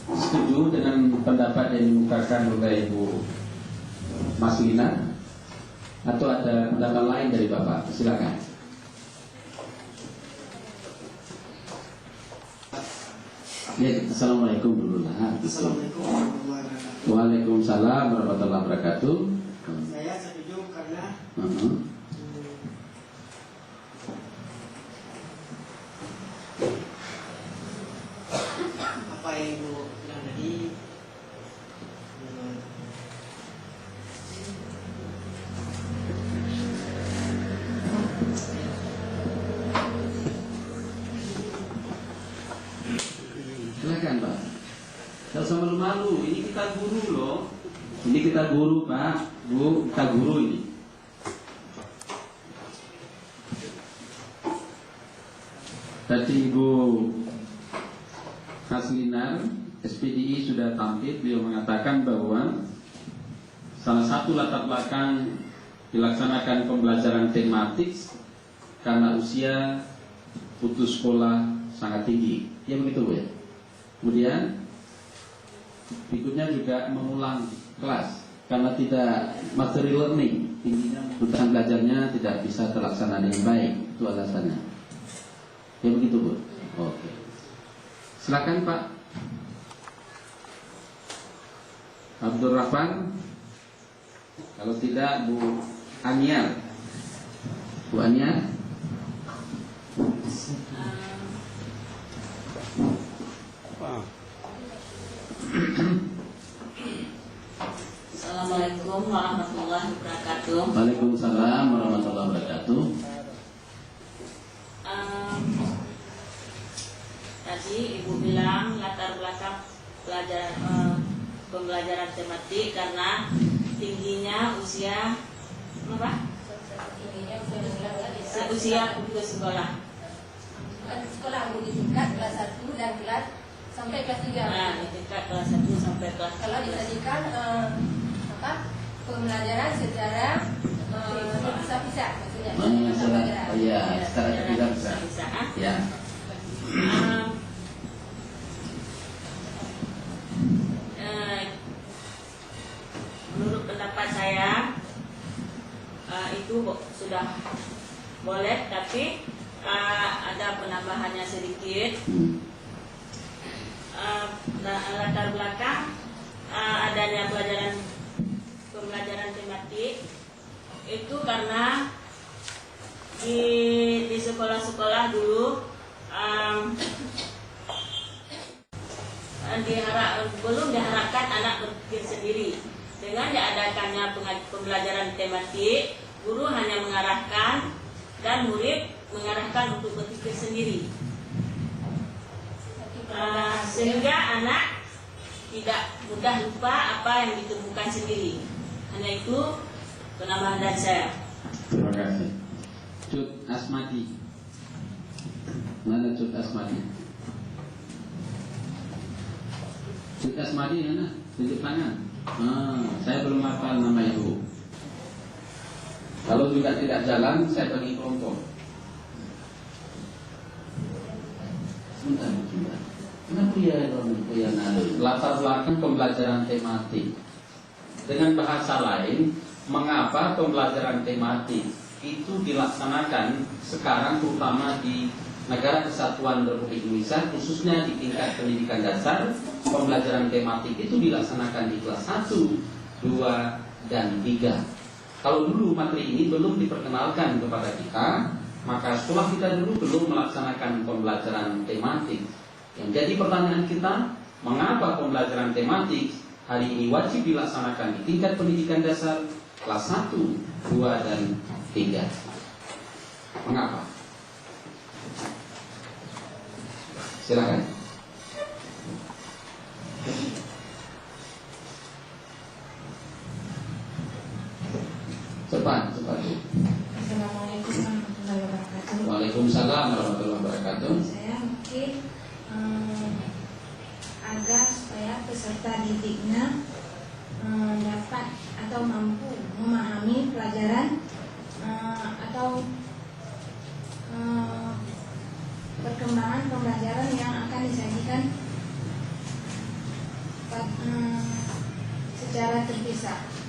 setuju dengan pendapat yang dikemukakan oleh Ibu Mas Lina atau ada pendapat lain dari Bapak? Silakan. Ya, Assalamualaikum dulu lah. Assalamualaikum warahmatullahi wabarakatuh. Waalaikumsalam warahmatullahi wabarakatuh. Saya setuju karena apa yang Ibu bilang tadi, silakan Pak. Tidak usah malu-malu. Ini kita guru loh. Ini kita guru Pak, Bu, kita guru ini. Tadi Ibu Haslinar SPDI sudah tampil. Beliau mengatakan bahwa salah satu latar belakang dilaksanakan pembelajaran tematik karena usia putus sekolah sangat tinggi. Ya begitu Bu ya. Kemudian berikutnya juga mengulang kelas karena tidak materi learning, tingginya kebutuhan belajarnya tidak bisa terlaksana dengan baik. Itu alasannya. Ya begitu Bu. Oke. Silakan Pak Abdul Rahman. Kalau tidak Bu Aniar. Bu Aniar. Assalamualaikum warahmatullahi wabarakatuh. Waalaikumsalam warahmatullahi wabarakatuh. Tadi Ibu bilang latar belakang pembelajaran tematik karena tingginya usia apa? Usia putus sekolah. Sekolah di tingkat kelas 1 dan kelas sampai kelas 3. Nah, di tingkat kelas 1 sampai kelas 3. Kalau disajikan pembelajaran secara terpisah-pisah maksudnya. Iya, secara terpisah. Ya. Menurut pendapat saya itu sudah boleh, tapi ada penambahannya sedikit. Latar belakang adanya pembelajaran tematik itu karena di sekolah-sekolah dulu belum diharapkan anak berpikir sendiri. Dengan diadakannya pembelajaran tematik, guru hanya mengarahkan dan murid mengarahkan untuk berpikir sendiri. Sehingga anak tidak mudah lupa apa yang ditemukan sendiri. Hanya itu penambahan dari saya. Terima kasih. Cut Asmadi. Mana Cut Asmadi? Cut Asmadi mana? Tunjuk tangan. Saya belum hafal nama Ibu. Kalau juga tidak jalan, saya bagi kelompok. Sebentar. Kenapa ya latar belakang pembelajaran tematik? Dengan bahasa lain, mengapa pembelajaran tematik itu dilaksanakan sekarang terutama di Negara Kesatuan Republik Indonesia, khususnya di tingkat pendidikan dasar, pembelajaran tematik itu dilaksanakan di kelas 1, 2, dan 3. Kalau dulu materi ini belum diperkenalkan kepada kita, maka sekolah kita dulu belum melaksanakan pembelajaran tematik. Yang jadi pertanyaan kita, mengapa pembelajaran tematik hari ini wajib dilaksanakan di tingkat pendidikan dasar kelas 1, 2, dan 3? Mengapa? Silakan. Cepat. Assalamualaikum warahmatullahi wabarakatuh. Waalaikumsalam warahmatullahi wabarakatuh. Saya mungkin agar supaya peserta didiknya dapat atau mampu memahami pelajaran atau perkembangan pembelajaran yang akan disajikan secara terpisah.